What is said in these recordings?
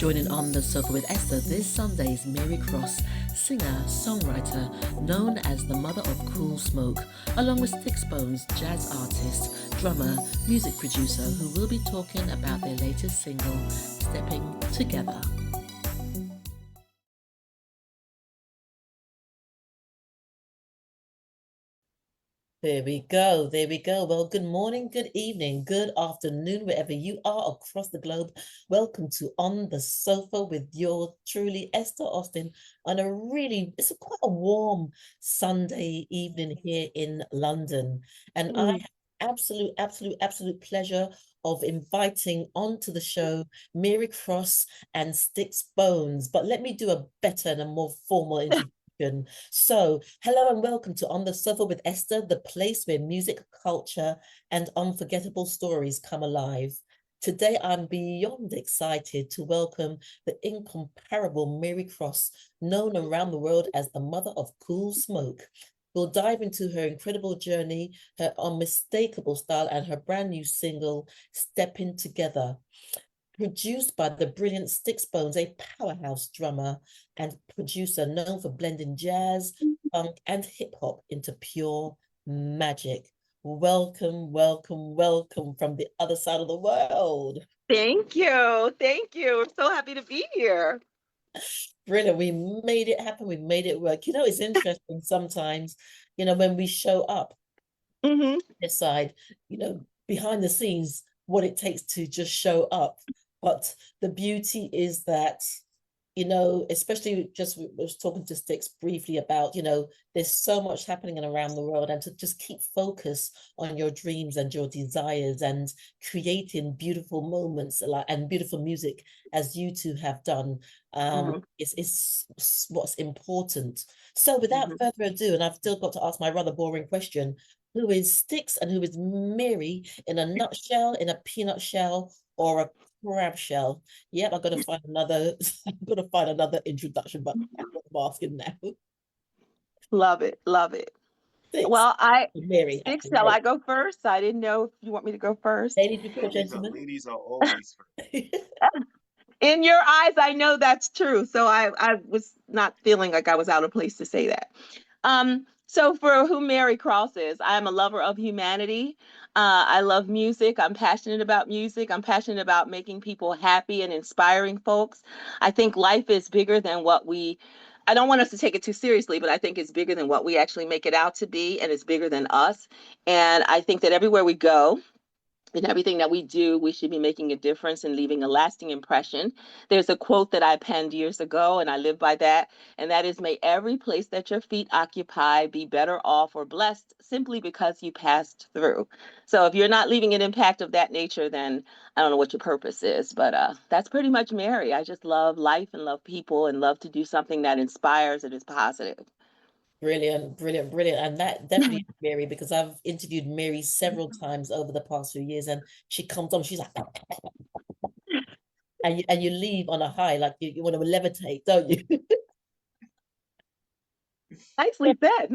Joining on the sofa with Esther this Sunday is Mary Cross, singer, songwriter, known as the mother of cool smoke, along with Stix Bones, jazz artist, drummer, music producer, who will be talking about their latest single, Stepping Together. There we go. There we go. Well, good morning, good evening, good afternoon, wherever you are across the globe. Welcome to On the Sofa with your truly Esther Austin on it's quite a warm Sunday evening here in London. And I have absolute pleasure of inviting onto the show Mary Cross and Stix Bones. But let me do a better and a more formal introduction. So, hello and welcome to On the Sofa with Esther, the place where music, culture, and unforgettable stories come alive. Today, I'm beyond excited to welcome the incomparable Mary Cross, known around the world as the mother of cool smoke. We'll dive into her incredible journey, her unmistakable style, and her brand new single, Steppin' Together. Produced by the brilliant Stix Bones, a powerhouse drummer and producer known for blending jazz, funk, and hip hop into pure magic. Welcome, welcome, welcome from the other side of the world. Thank you. Thank you. I'm so happy to be here. Brilliant. We made it happen. We made it work. It's interesting sometimes, when we show up this side, behind the scenes, what it takes to just show up. But the beauty is that, especially just I was talking to Stix briefly about, there's so much happening around the world, and to just keep focus on your dreams and your desires and creating beautiful moments and beautiful music as you two have done is what's important. So without further ado, and I've still got to ask my rather boring question, who is Stix and who is Mary in a nutshell, in a peanut shell, or a crab shell? Yep, I've got to find another. I've got to find another introduction, but that's what I'm asking now. Love it. Love it. Stix. Well, Mary. Stix, shall I go first? I didn't know if you want me to go first. Ladies before gentlemen. Ladies are always first. In your eyes, I know that's true. So I was not feeling like I was out of place to say that. So for who Mary Cross is, I am a lover of humanity. I love music. I'm passionate about music. I'm passionate about making people happy and inspiring folks. I think life is bigger than I don't want us to take it too seriously, but I think it's bigger than what we actually make it out to be, and it's bigger than us. And I think that everywhere we go, in everything that we do, we should be making a difference and leaving a lasting impression. There's a quote that I penned years ago, and I live by that, and that is, may every place that your feet occupy be better off or blessed simply because you passed through. So if you're not leaving an impact of that nature, then I don't know what your purpose is, but that's pretty much Mary. I just love life and love people and love to do something that inspires and is positive. Brilliant, brilliant, brilliant. And that definitely is Mary, because I've interviewed Mary several times over the past few years, and she comes on, she's like, and you leave on a high, like you want to levitate, don't you? Nicely said.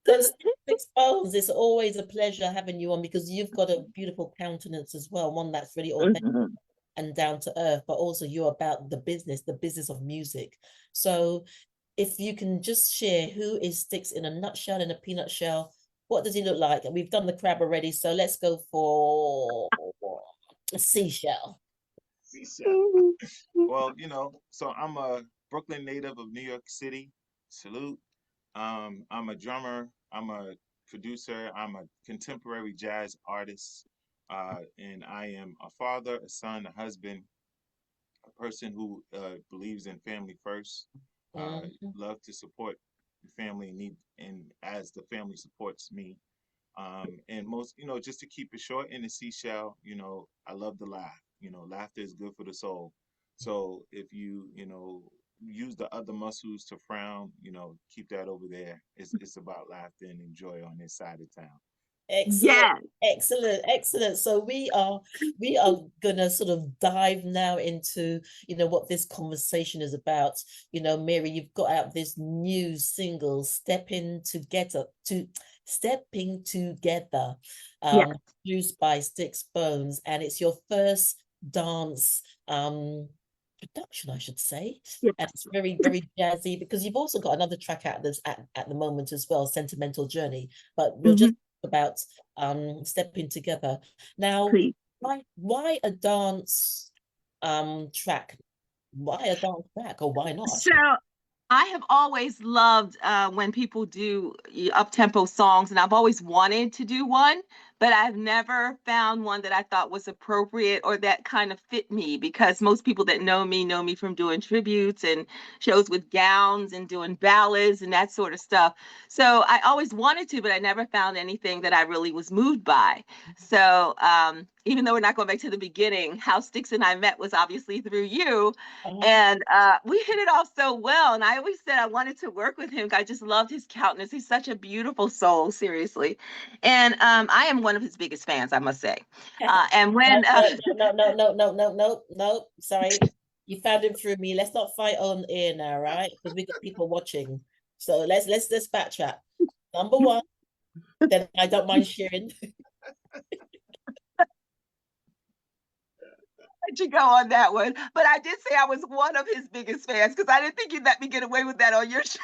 So Stix Bones, it's always a pleasure having you on, because you've got a beautiful countenance as well, one that's really authentic and down to earth, but also you're about the business of music. So if you can just share, who is Stix in a nutshell, in a peanut shell? What does he look like? And we've done the crab already, so let's go for a seashell. Seashell. Well, so I'm a Brooklyn native of New York City. Salute. I'm a drummer. I'm a producer. I'm a contemporary jazz artist. And I am a father, a son, a husband, a person who believes in family first. Love to support the family and as the family supports me. And most, just to keep it short, in the seashell, I love to laugh. Laughter is good for the soul. So if you, use the other muscles to frown, keep that over there. It's about laughter and joy on this side of town. Excellent, excellent. So we are gonna sort of dive now into what this conversation is about. Mary, you've got out this new single, Stepping Together, Yeah. produced by Stix Bones, and it's your first dance production, I should say. Yes. And it's very, very jazzy, because you've also got another track out that's at the moment as well, Sentimental Journey. But we'll just talk about Stepping Together. Now, Please. why a dance track? Why a dance track, or why not? So I have always loved when people do up-tempo songs, and I've always wanted to do one, but I've never found one that I thought was appropriate or that kind of fit me, because most people that know me from doing tributes and shows with gowns and doing ballads and that sort of stuff. So I always wanted to, but I never found anything that I really was moved by. So even though we're not going back to the beginning, how Stix and I met was obviously through you. And we hit it off so well. And I always said I wanted to work with him. I just loved his countenance. He's such a beautiful soul, seriously. And I am one of his biggest fans, I must say. And when No, sorry. You found him through me. Let's not fight on air now, right? Because we got people watching. So let's backtrack. Number one, then I don't mind sharing. let you go on that one. But I did say I was one of his biggest fans, because I didn't think you'd let me get away with that on your show.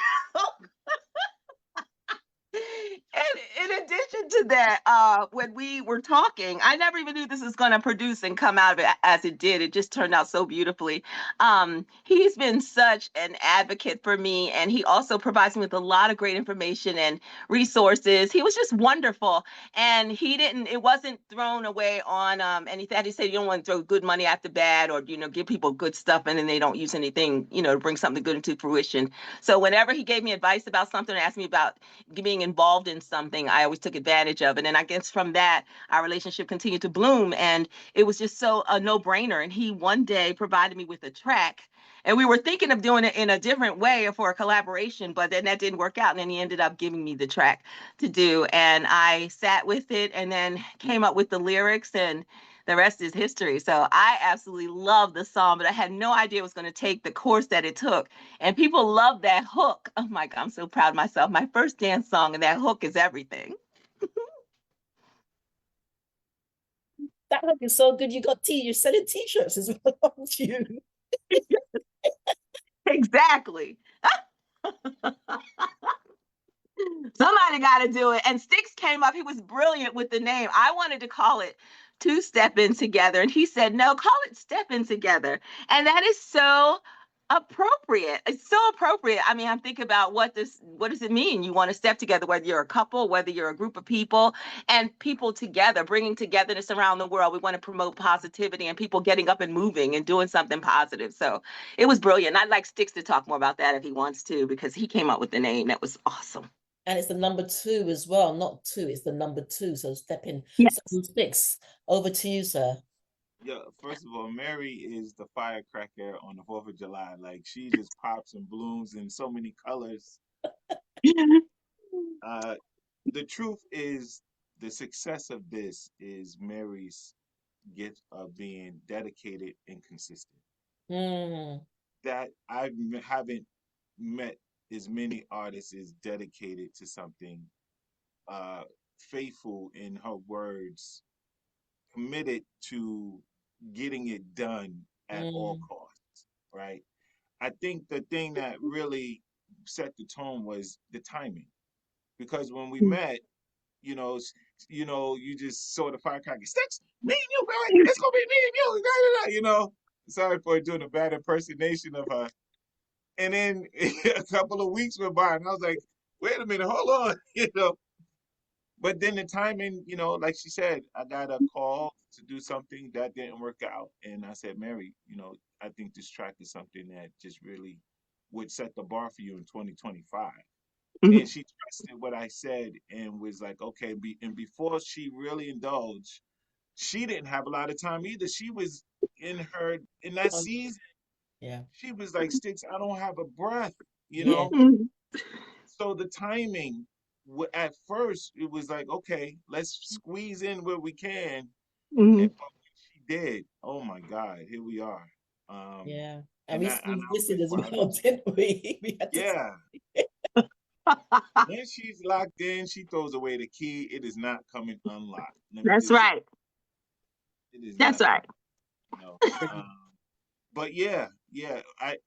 And in addition to that, when we were talking, I never even knew this was going to produce and come out of it as it did. It just turned out so beautifully. He's been such an advocate for me, and he also provides me with a lot of great information and resources. He was just wonderful, and it wasn't thrown away on anything. He said you don't want to throw good money after bad, or give people good stuff and then they don't use anything, to bring something good into fruition. So whenever he gave me advice about something or asked me about being involved in something, I always took advantage of it. And I guess from that, our relationship continued to bloom. And it was just so a no-brainer. And he one day provided me with a track. And we were thinking of doing it in a different way for a collaboration, but then that didn't work out. And then he ended up giving me the track to do. And I sat with it and then came up with the lyrics, and the rest is history. So I absolutely love the song, but I had no idea it was going to take the course that it took. And people love that hook. Oh my God, I'm so proud of myself. My first dance song, and that hook is everything. That hook is so good. You're selling t-shirts as well, aren't you? Exactly. Somebody got to do it. And Stix came up. He was brilliant with the name. I wanted to call it Steppin Together. And he said, no, call it Steppin Together. And that is so appropriate. It's so appropriate. I mean, I'm thinking about what does it mean? You want to step together, whether you're a couple, whether you're a group of people, and people together, bringing togetherness around the world. We want to promote positivity and people getting up and moving and doing something positive. So it was brilliant. I'd like Stix to talk more about that if he wants to, because he came up with the name. That was awesome. And it's the number 2 as well, not 2, it's the number 2. So Steppin. Yes. So Stix, over to you, sir. Yeah, first of all, Mary is the firecracker on the 4th of July. Like, she just pops and blooms in so many colors. Uh, the truth is, the success of this is Mary's gift of being dedicated and consistent. Mm. That haven't met as many artists as dedicated to something, faithful in her words, committed to getting it done at all costs, right? I think the thing that really set the tone was the timing, because when we met, you know, you just saw the firecracker. Stix, me and you, man, it's gonna be me and you, you know. Sorry for doing a bad impersonation of her. And then a couple of weeks went by, and I was like, wait a minute, hold on, But then the timing, like she said, I got a call to do something that didn't work out. And I said, Mary, I think this track is something that just really would set the bar for you in 2025. And she trusted what I said and was like, okay. And before she really indulged, she didn't have a lot of time either. She was in that season. Yeah. She was like, Stix, I don't have a breath, Yeah. So the timing, at first, it was like, okay, let's squeeze in where we can. And but when she did, oh my God, here we are. Yeah. And And we I was squeezed like, as wow, well, didn't we? We had to. yeah. When she's locked in, she throws away the key. It is not coming unlocked. Let me That's just say, right. it is That's not right. Um, but yeah, I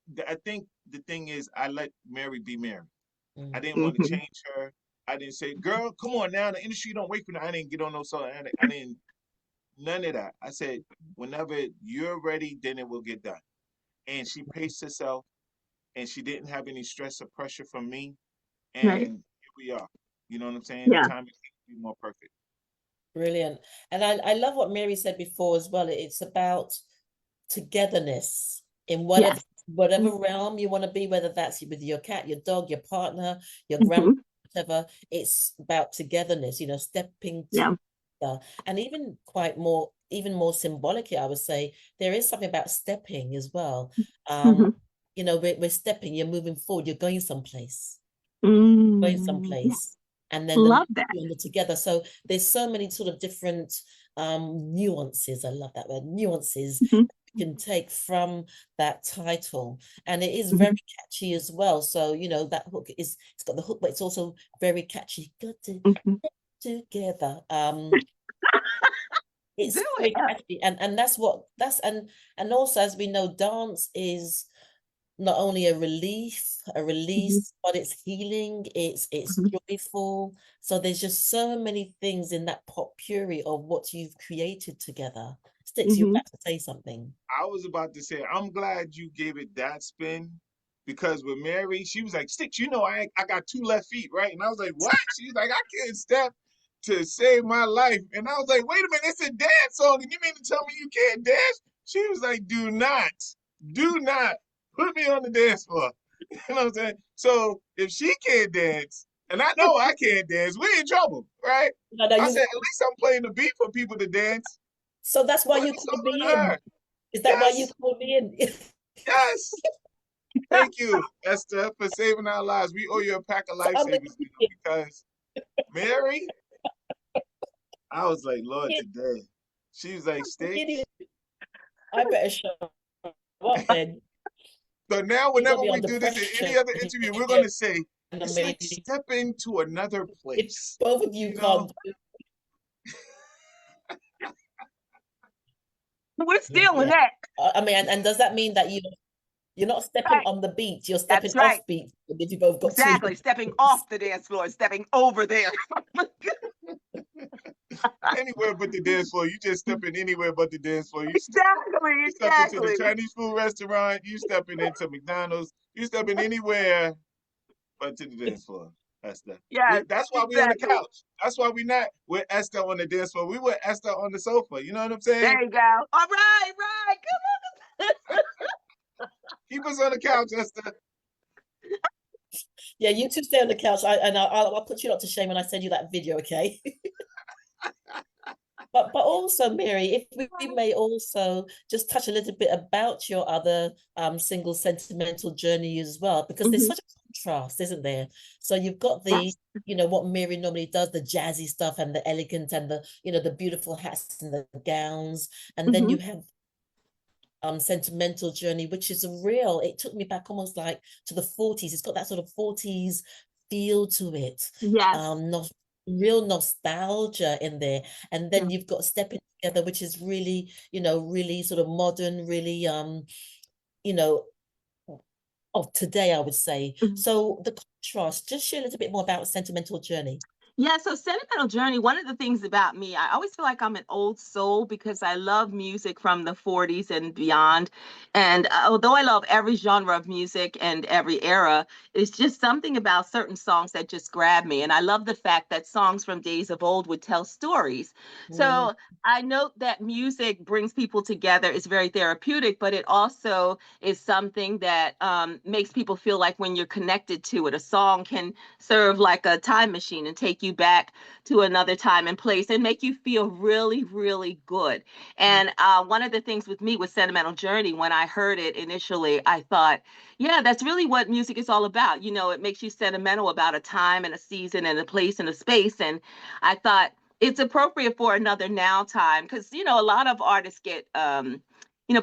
think the thing is I let Mary be Mary. I didn't want to Mm-hmm. change her. I didn't say, girl, come on now. The industry don't wait for that. I didn't get on no song. I didn't none of that. I said, whenever you're ready, then it will get done. And she paced herself and she didn't have any stress or pressure from me. Right. And here we are. You know what I'm saying? The Yeah. timing can't be more perfect. Brilliant. And I love what Mary said before as well. It's about togetherness in Yes. whatever realm you want to be, whether that's with your cat, your dog, your partner, your grandma, Mm-hmm. whatever. It's about togetherness, stepping Yeah. together. And even more symbolically, I would say there is something about stepping as well. Mm-hmm. We're stepping, you're moving forward, you're going Yeah. someplace, and then Love that. together. So there's so many sort of different nuances. I love that word, nuances Mm-hmm. you can take from that title, and it is very Mm-hmm. catchy as well. So that hook it's got the hook, but it's also very catchy. Got to Mm-hmm. together. Do It's it. very catchy, and and also, as we know, dance is not only a Mm-hmm. release, but it's healing, it's Mm-hmm. joyful. So there's just so many things in that potpourri of what you've created together. Stix, you're Mm-hmm. about to say something. I was about to say, I'm glad you gave it that spin because with Mary, she was like, Stix, I got two left feet, right? And I was like, what? She's like, I can't step to save my life. And I was like, wait a minute, it's a dance song. And you mean to tell me you can't dance? She was like, do not put me on the dance floor. You know what I'm saying? So if she can't dance, and I know I can't dance, we're in trouble, right? No, no, I said, at least I'm playing the beat for people to dance. so that's why Put you this called on me in. her. Is that why you Yes, called me in? yes. Thank you, Esther, for saving our lives. We owe you a pack of So I'm the lifesavers now because Mary, I was like, Lord, idiot. today. She was like, Stix. Idiot. I better show up then. So now, You got whenever me we under do this in any pressure other interview, we're going here, to say, and I'm it's like ready. stepping to another If place. both of you You know, can't do We're it, stealing yeah. that. I mean, and does that mean that you're not stepping Right. on the beat, you're stepping That's right. off beat if you both got two Exactly. Stepping off the dance floor, stepping over there. anywhere but the dance floor. You just stepping anywhere but the dance floor. Exactly. You step into the Exactly. Chinese food restaurant. You stepping into McDonald's. You stepping anywhere but to the dance floor, Esther. Yes. That's why we on the Exactly. couch. That's why we not with Esther on the dance floor. We with Esther on the sofa. You know what I'm saying? There you go. All right. Right. Come Keep us on the couch, Esther. Yeah, you two stay on the couch. I'll put you not to shame when I send you that video, okay? But also, Mary, if we may also just touch a little bit about your other single sentimental journey as well, because on. there's Hmm. such a contrast, isn't there? So you've got Yes. what Mary normally does, the jazzy stuff and the elegant and the beautiful hats and the gowns, and then Hmm. you have sentimental journey, which is it took me back almost like to the 40s. It's got that sort of 40s feel to it. Yes. Not real nostalgia in there. And Yeah. then you've got Stepping Together, which is really, really sort of modern, really you know, of today, I would say. Mhm. So the contrast, just share a little bit more about Sentimental Journey. Yeah, so Sentimental Journey, one of the things about me, I always feel like I'm an old soul because I love music from the 40s and beyond. And although I love every genre of music and every era, it's just something about certain songs that just grab me. And I love the fact that songs from days of old would tell stories. Mm, So I note that music brings people together. It's very therapeutic, but it also is something that makes people feel like when you're connected to it, a song can serve like a time machine and take you back to another time and place and make you feel really, really good. mm, And one of the things with me with Sentimental Journey, when I heard it initially, I thought, yeah, that's really what music is all about. It makes you sentimental about a time and a season and a place and a space. And I thought it's appropriate for another now time because, a lot of artists get,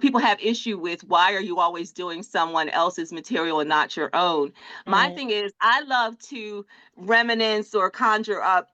people have issue with why are you always doing someone else's material and not your own. My mm, thing is, I love to reminisce or conjure up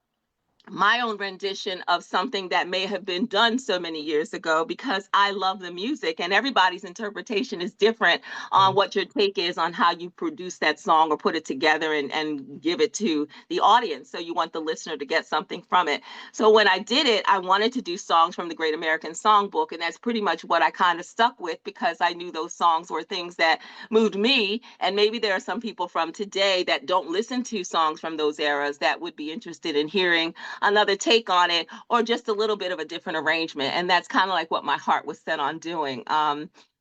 my own rendition of something that may have been done so many years ago, because I love the music and everybody's interpretation is different on what your take is on how you produce that song or put it together and give it to the audience. So you want the listener to get something from it. So when I did it, I wanted to do songs from the Great American Songbook. And that's pretty much what I kind of stuck with, because I knew those songs were things that moved me. And maybe there are some people from today that don't listen to songs from those eras that would be interested in hearing another take on it, or just a little bit of a different arrangement. And that's kind of like what my heart was set on doing.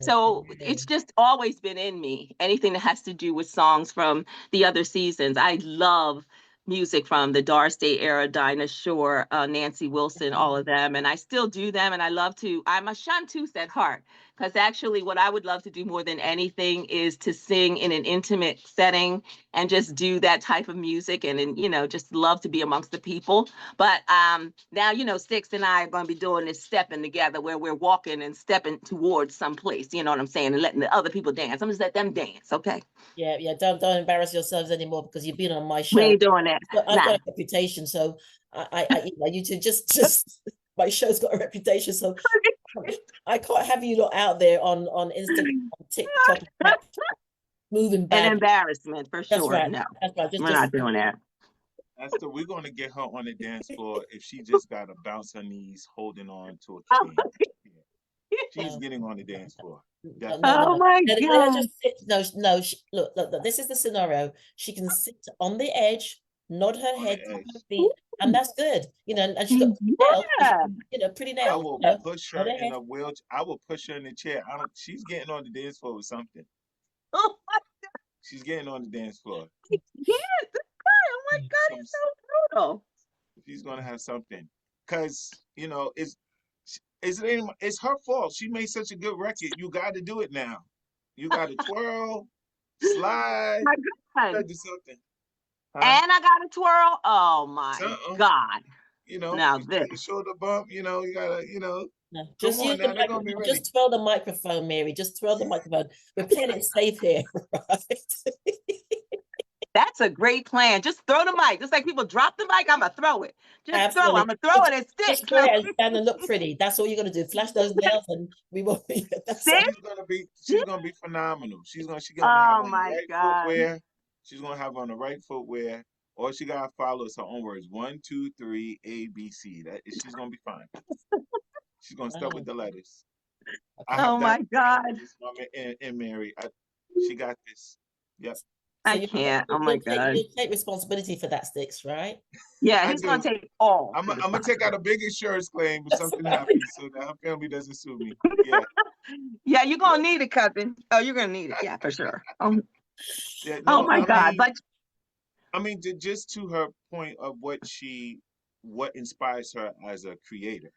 So it's Okay. just always been in me. Anything that has to do with songs from the other seasons. I love music from the Doris Day era, Dinah Shore, Nancy Wilson, all of them. And I still do them. And I love to, I'm a chanteuse at heart, because actually what I would love to do more than anything is to sing in an intimate setting and just do that type of music, and you know, just love to be amongst the people. But now, you know, Stix and I are going to be doing this stepping together, where we're walking and stepping towards some place, you know what I'm saying, and letting the other people dance. I'm just let them dance, okay? Yeah, yeah. Don't embarrass yourselves anymore, because you've been on my We show. ain't doing that. So I've Nah. got a reputation, so you know, you two just my show's got a reputation, so I can't have you lot out there on Instagram, on TikTok, moving An bad. embarrassment for That's sure. right. No, That's right. we're not doing that. Esther, we're gonna get her on the dance floor if she just gotta bounce her knees, holding on to a Oh, cane. Yeah. She's no, getting on the dance floor. no, no, no, Definitely. oh no. my Let her God. just sit. No, no. Look, this is the scenario. She can sit on the edge, nod her On the head, tap her edge. feet, and that's good. You know, and she's got nails. Yeah. You know, pretty I nails. will You know, push nod her her in head. a wheelchair. I will push her in the chair. I don't she's getting on the dance floor with something. Oh my She's getting on the dance floor. God. Yes, this guy. Oh my God, Some he's so brutal. she's gonna have something. Cause, you know, it's her fault. She made such a good record. You gotta do it now. You gotta twirl, slide, My you God. gotta do something. Huh? And I got a twirl. Oh my Something. God. You know, Now between the this. shoulder bump, you know, you gotta, No, come just use on the now, they're gonna be microphone. ready. Just throw the microphone, Mary. Just throw the microphone. We're playing it safe here, right? That's a great plan. Just throw the mic. Just like people drop the mic, I'm gonna throw it. Just throw. I'm Absolutely. gonna throw it and Just stick. throw it and stand and look pretty. That's all you're gonna do. Flash those nails, and we won't be. That's all. Stick. She's gonna be phenomenal. She's gonna have Oh on the my right God. footwear. She's gonna have on the right footwear. All she gotta follow is her own words. 1, 2, 3, ABC. She's gonna be fine. She's gonna start with Oh, the letters. I okay. have Oh that my God. confidence, Mama and Mary. She got this. Yep. So I can't. Oh my God. you'll take responsibility for that, Stix, right? Yeah, I he's gonna do. take all the I'm gonna take out a responsibility. big insurance claim if That's something right. happens, so that her family doesn't sue me. Yeah. Yeah, you're Yeah. gonna need it, cousin. Oh, you're gonna need it. Yeah, for sure. Yeah. Oh No, my God. But just to her point of what inspires her as a creator.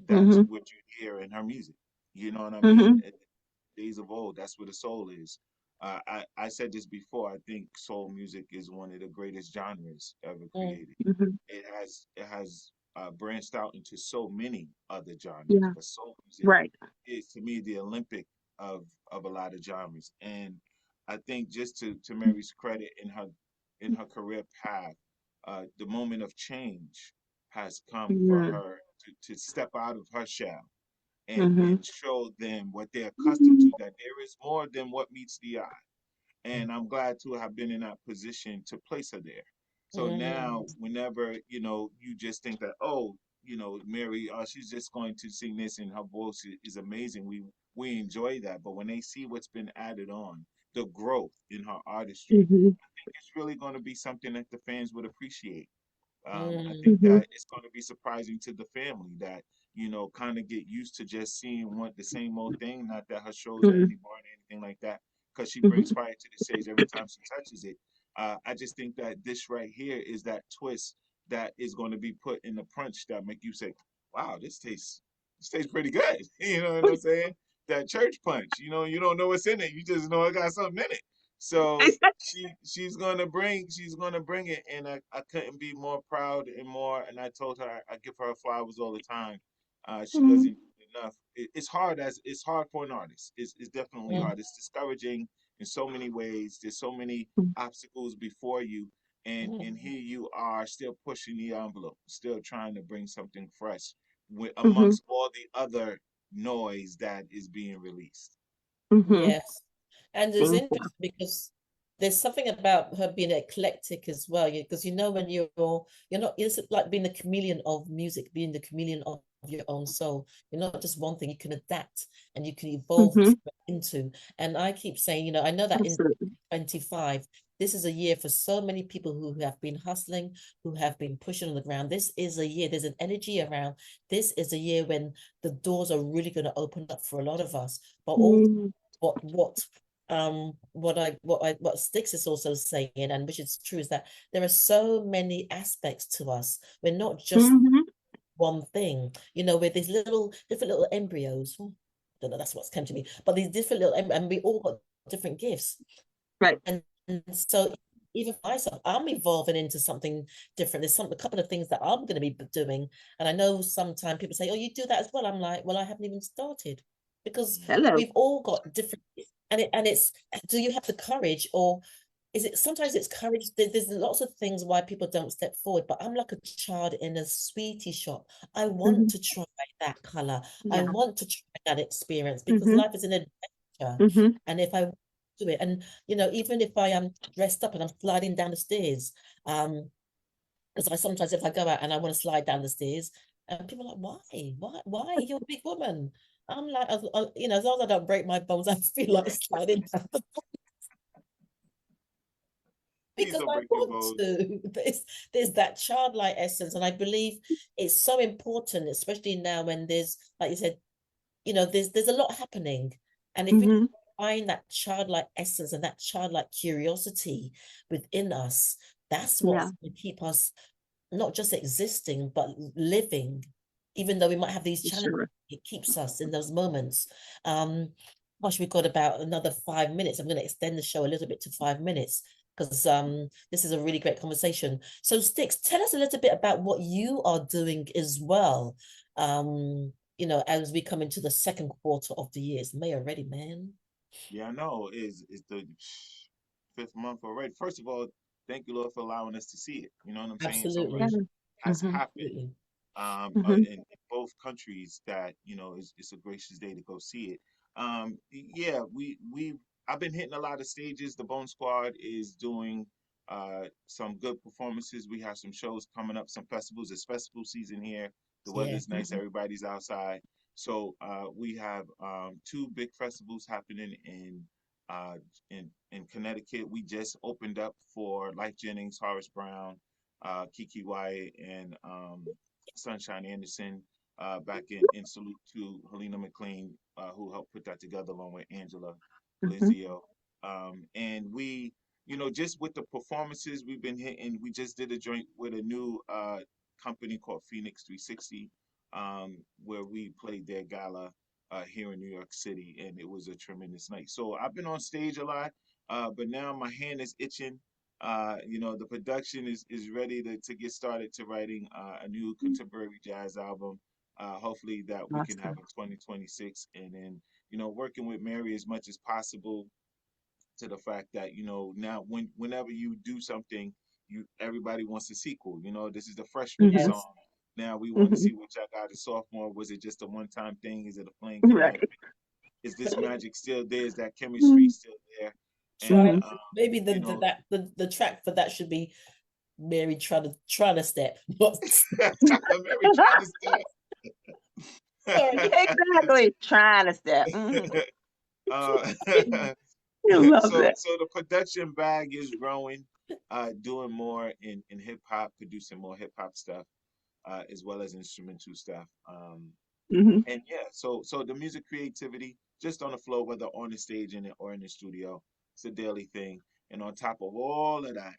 That's hmm what you hear in her music. You know what I mean? hmm Days of old, that's where the soul is. I said this before. I think soul music is one of the greatest genres ever Mm, created. hmm It has branched out into so many other genres, Yeah, but soul music right. is to me the Olympic of a lot of genres. And I think just to Mary's credit in her career path, the moment of change has come for Mm-hmm. her to step out of her shell hmm and show them what they're accustomed to, that there is more than what meets the eye. mm, And I'm glad to have been in that position to place her there. So now, mm, whenever you just think that, oh, Mary, she's just going to sing this, and her voice is amazing. We enjoy that, but when they see what's been added on, the growth in her artistry, hmm I think it's really going to be something that the fans would appreciate. I think mm, hmm that it's going to be surprising to the family that kind of get used to just seeing the same old thing. Not that her shows are any boring or anything like that, because she brings hmm fire to the stage every time she touches it. I just think that this right here is that twist that is going to be put in the punch that make you say, "Wow, this tastes pretty good." You know what I'm saying? That church punch. You don't know what's in it. You just know it got something in it. So she's gonna bring it, and I couldn't be more proud and more. And I told her I give her flowers all the time. She doesn't do enough. It's hard for an artist. It's definitely mm, hard. It's discouraging in so many ways. There's so many obstacles before you, and here you are still pushing the envelope, still trying to bring something fresh Mm-hmm. amongst all the other noise that is being released. Mm-hmm. Yes. And it's Thank you. interesting because there's something about her being eclectic as well. Because you know when you're not, it's like being the chameleon of music, being the chameleon of your own soul. You're not just one thing, you can adapt and you can evolve Mm-hmm. into. And I keep saying, I know that in Absolutely. 25, this is a year for so many people who have been hustling, who have been pushing on the ground. This is a year, there's an energy around. This is a year when the doors are really going to open up for a lot of us. But all Mm-hmm. what Stix is also saying, and which is true, is that there are so many aspects to us. We're not just Mm-hmm. one thing, with these different little embryos. I don't know, that's what's come to me, but these different and we all got different gifts. Right. And so even for myself, I'm evolving into something different. There's a couple of things that I'm going to be doing. And I know sometimes people say, oh, you do that as well. I'm like, well, I haven't even started, because Hello. we've all got different, and it's, do you have the courage, or is it, sometimes it's courage. There's lots of things why people don't step forward, but I'm like a child in a sweetie shop. I want Mm-hmm. to try that color. I Yeah. want to try that experience, because Mm-hmm. life is an adventure. Mm-hmm. And if I do it, and even if I am dressed up and I'm sliding down the stairs, because I sometimes, if I go out and I want to slide down the stairs, and people are like, why, you're a big woman. I'm like, as long as I don't break my bones, I feel like sliding down Please because don't I break your want bones. to. There's that childlike essence, and I believe it's so important, especially now when there's, like you said, there's a lot happening, and if we Mm-hmm. find that childlike essence and that childlike curiosity within us, that's Yeah. what's going to keep us not just existing but living, even though we might have these For challenges. sure. It keeps us in those moments. Gosh, we've got about another 5 minutes. I'm going to extend the show a little bit to 5 minutes, because this is a really great conversation. So Stix, tell us a little bit about what you are doing as well, as we come into the second quarter of the year. It's May already, man. Yeah, I know. Is the fifth month already? First of all, thank you, Lord, for allowing us to see it. You know what I'm saying? So Yeah. Absolutely. much has Mm-hmm. happened Absolutely. Mm-hmm. in both countries that it's a gracious day to go see it. Yeah, we I've been hitting a lot of stages. The Bone Squad is doing some good performances. We have some shows coming up, some festivals. It's festival season here. The Yeah. weather's nice. Everybody's outside. So we have two big festivals happening uh, in Connecticut. We just opened up for Life Jennings, Horace Brown, Kiki Wyatt, and Sunshine Anderson. Back in salute to Helena McLean, who helped put that together along with Angela Mm-hmm. Lizio. And we, just with the performances we've been hitting, we just did a joint with a new company called Phoenix 360, where we played their gala here in New York City, and it was a tremendous night. So I've been on stage a lot, but now my hand is itching. The production is ready to get started to writing a new contemporary jazz album. Hopefully that we can have Awesome. in 2026, and then working with Mary as much as possible, to the fact that now whenever you do something, everybody wants a sequel. This is the freshman Mm-hmm. Yes. song. Now we want to Mm-hmm. see what y'all got as sophomore. Was it just a one-time thing? Is it a flame for Right. life? Is this magic still there? Is that chemistry Mm-hmm. still there? And Try maybe you know, the track for that should be Mary trying to step. What? Mary trying to step. Exactly. Trying to step. Mm-hmm. uh, I love so that. so the production bag is growing, doing more in hip hop, producing more hip hop stuff, as well as instrumental stuff. Mm-hmm. And yeah, so the music creativity just on the floor, whether on the stage or in the studio, it's a daily thing. And on top of all of that,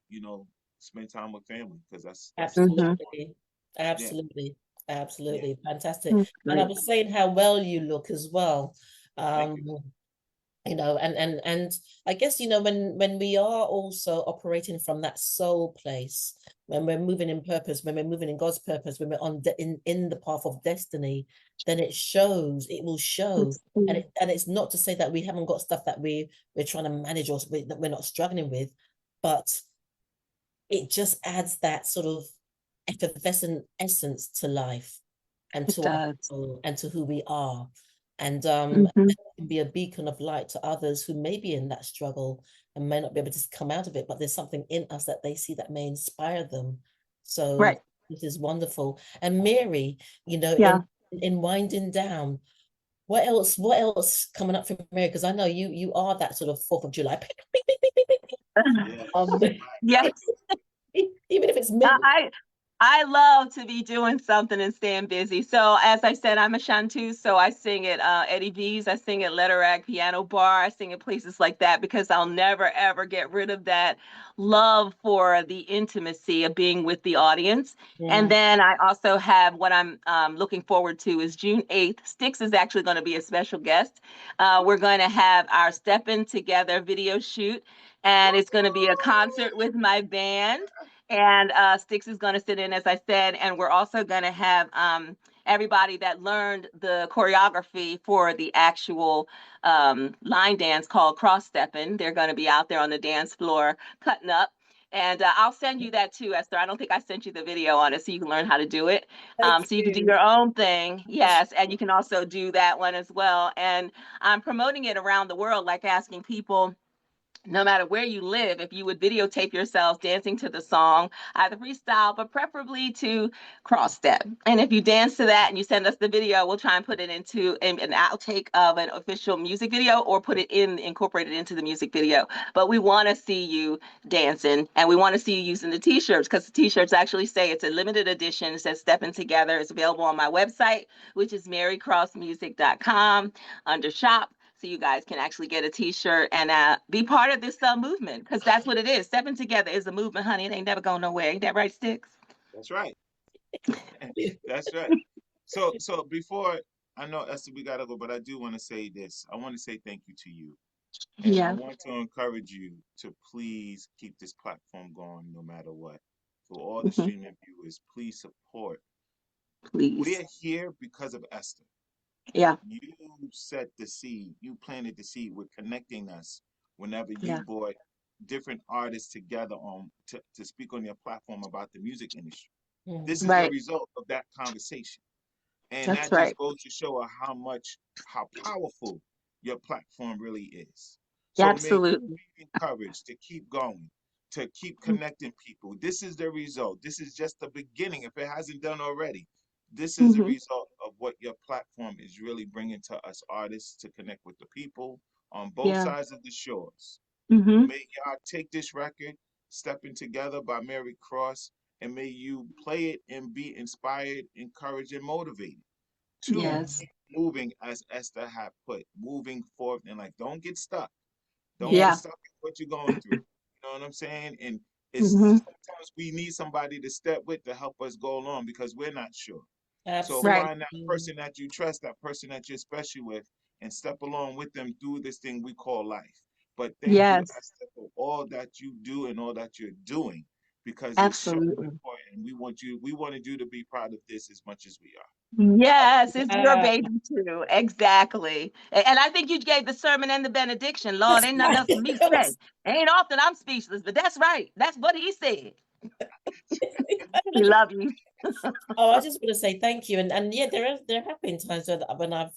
spend time with family, because that's the most Mm-hmm. important. Absolutely. Yeah, Absolutely. yeah. Absolutely. Fantastic. That's And I great. was saying how well you look as well. Thank Um, you. and I guess, when we are also operating from that soul place, when we're moving in purpose, when we're moving in God's purpose, when we're in the path of destiny, then it will show. That's And it's not to say that we haven't got stuff that we're trying to manage, or that we're not struggling with, but it just adds that sort of effervescent essence to life and It to our does. soul and to who we are. And Mm-hmm. it can be a beacon of light to others who may be in that struggle and may not be able to come out of it, but there's something in us that they see that may inspire them. So Right. this is wonderful. And Mary, you know, Yeah. in winding down, what else coming up for Mary? Because I know you are that sort of 4th of July. Yeah. Um, Yes. even if it's I midnight. I I love to be doing something and staying busy. So as I said, I'm a chanteuse, so I sing at Eddie V's, I sing at Letterac Piano Bar, I sing at places like that because I'll never ever get rid of that love for the intimacy of being with the audience. And Mm, then I also have what I'm looking forward to is June 8th. Stix is actually going to be a special guest. We're going to have our Steppin' Together video shoot, and it's going to be a concert with my band. And Stix is going to sit in, as I said, and we're also going to have everybody that learned the choreography for the actual line dance called cross stepping. They're going to be out there on the dance floor cutting up. And I'll send you that too, Esther. I don't think I sent you the video on it, so you can learn how to do it. thank So you can do you. your own thing. Yes. And you can also do that one as well. And I'm promoting it around the world, like asking people, no matter where you live, if you would videotape yourself dancing to the song, either freestyle, but preferably to cross step. And if you dance to that and you send us the video, we'll try and put it into an outtake of an official music video or put it in, incorporated into the music video. But we want to see you dancing, and we want to see you using the t-shirts, because the t-shirts actually say it's a limited edition. It says Steppin' Together. It's available on my website, which is marycrossmusic.com under shop, so you guys can actually get a t-shirt and be part of this movement, because that's what it is. Stepping Together is a movement, honey. It ain't never going nowhere. Ain't that right, Stix? That's right. That's right. So before, I know Esther, we gotta go, but I do want to say this. I want to say thank you to you. And I Yeah. want to encourage you to please keep this platform going no matter what. For all the Mm-hmm. streaming viewers, please support. Please. We're here because of Esther. Yeah. You set the seed, you planted the seed with connecting us whenever you Yeah. brought different artists together to speak on your platform about the music industry. Mm, This is a Right. result of that conversation. And That's that just right. goes to show how powerful your platform really is. So may you Absolutely. be encouraged to keep going, to keep connecting people. This is the result. This is just the beginning. If it hasn't done already, this is a Mm-hmm. result of what your platform is really bringing to us artists to connect with the people on both Yeah. sides of the shores. Mm-hmm. May y'all take this record, Stepping Together by Mary Cross, and may you play it and be inspired, encouraged, and motivated to Yes. yes. keep moving as Esther had put, moving forward, and like don't get stuck. Don't get Yeah. Yes. stuck in what you're going through. You know what I'm saying? And it's Mm-hmm. sometimes we need somebody to step with to help us go along because we're not sure. So Right. find that Absolutely. person that you trust, that person that you're special with, and step along with them through this thing we call life. But thank you, Yes. Esther, for all that you do and all that you're doing because it's so Absolutely. important. We wanted you to be proud of this as much as we are. Yes, it's your Uh, baby too. Exactly. And I think you gave the sermon and the benediction. Lord, that's ain't nothing right. else for me to That say. was- Ain't often I'm speechless, but that's right. That's what he said. We love you. Oh, I just want to say thank you. And yeah, there have been times when I've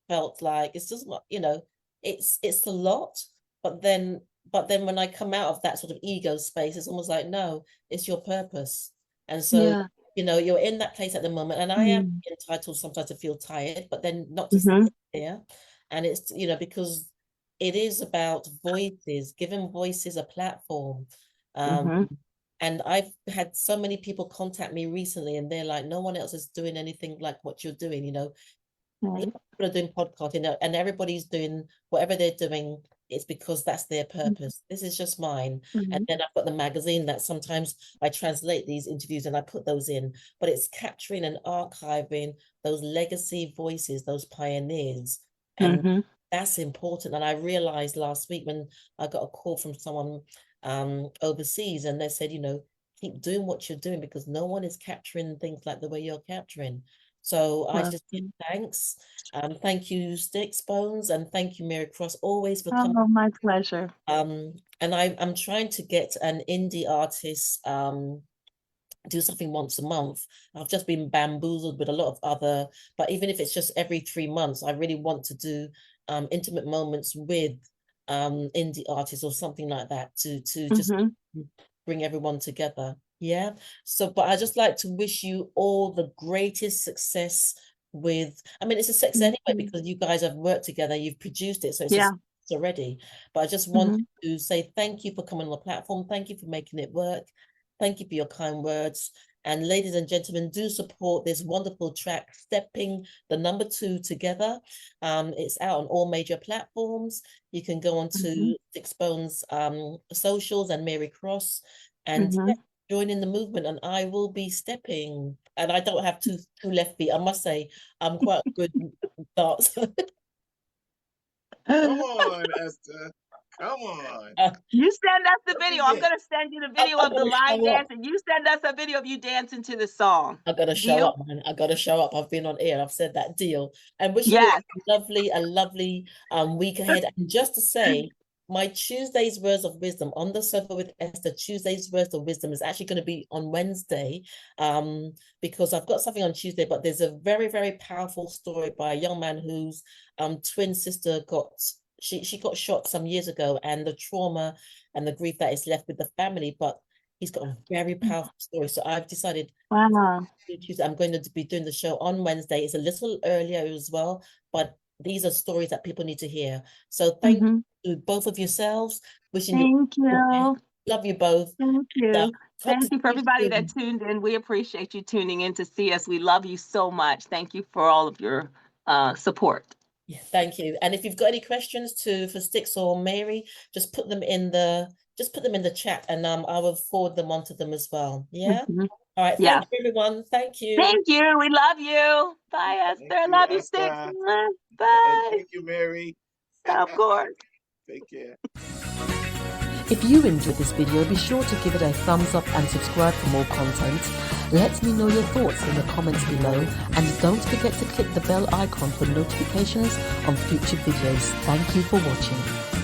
felt like it's just not, it's a lot, but then when I come out of that sort of ego space, it's almost like, no, it's your purpose. And so, Yeah. you're in that place at the moment, and I am Mm-hmm. entitled sometimes to feel tired, but then not to stay Mm-hmm. there. And it's, because it is about voices, giving voices a platform. Um, Mm-hmm. and I've had so many people contact me recently, and they're like, no one else is doing anything like what you're doing. Right. People are doing podcasting, and everybody's doing whatever they're doing. It's because that's their purpose. This is just mine. And Mm-hmm. then I've got the magazine that sometimes I translate these interviews and I put those in, but it's capturing and archiving those legacy voices, those pioneers. And Mm-hmm. that's important. And I realized last week when I got a call from someone overseas, and they said, keep doing what you're doing because no one is capturing things like the way you're capturing. So I Well, just give thanks. Thank you, Stix Bones, and thank you, Mary Cross, always for coming oh, my pleasure. um and I'm trying to get an indie artist do something once a month. I've just been bamboozled with a lot of other, but even if it's just every 3 months, I really want to do intimate moments with indie artists or something like that to just bring everyone together. Yeah. So, but I just like to wish you all the greatest success with, I mean, it's a success anyway because you guys have worked together, you've produced it, so it's a Yeah. success already. But I just want to say thank you for coming on the platform. Thank you for making it work. Thank you for your kind words. And ladies and gentlemen, do support this wonderful track, Stepping the #2 Together. It's out on all major platforms. You can go on to Stix Bones socials and Mary Cross and yeah, join in the movement. And I will be stepping. And I don't have two left feet. I must say, I'm quite good dancer. Come on, Esther. Come on. You send us the video. I'm going to send you the video I'm of the gonna line show up. dance, and you send us a video of you dancing to the song. I gotta show Deal? up, man. I gotta show up. I've been on air. I've said that deal. And wishing you Yes. a lovely week ahead. And just to say, my Tuesday's Words of Wisdom on the Sofa with Esther, Tuesday's Words of Wisdom is actually going to be on Wednesday. Because I've got something on Tuesday, but there's a very, very powerful story by a young man whose twin sister got she got shot some years ago, and the trauma and the grief that is left with the family. But he's got a very powerful story. So I've decided Wow. Tuesday, I'm going to be doing the show on Wednesday. It's a little earlier as well, but these are stories that people need to hear. So thank you to both of yourselves. Wishing Thank you all the you. best. Love you both. Thank you. Hope to Thank you for see everybody you that soon. tuned in. We appreciate you tuning in to see us. We love you so much. Thank you for all of your support. Yeah, thank you. And if you've got any questions for Stix or Mary, just put them in the chat, and I will forward them on to them as well. Yeah. All right. Yeah. Thank you, everyone. Thank you. Thank you. We love you. Bye, Esther. Love you, Stix. Esther. Bye. Thank you, Mary. Of course. Take care. If you enjoyed this video, be sure to give it a thumbs up and subscribe for more content. Let me know your thoughts in the comments below, and don't forget to click the bell icon for notifications on future videos. Thank you for watching.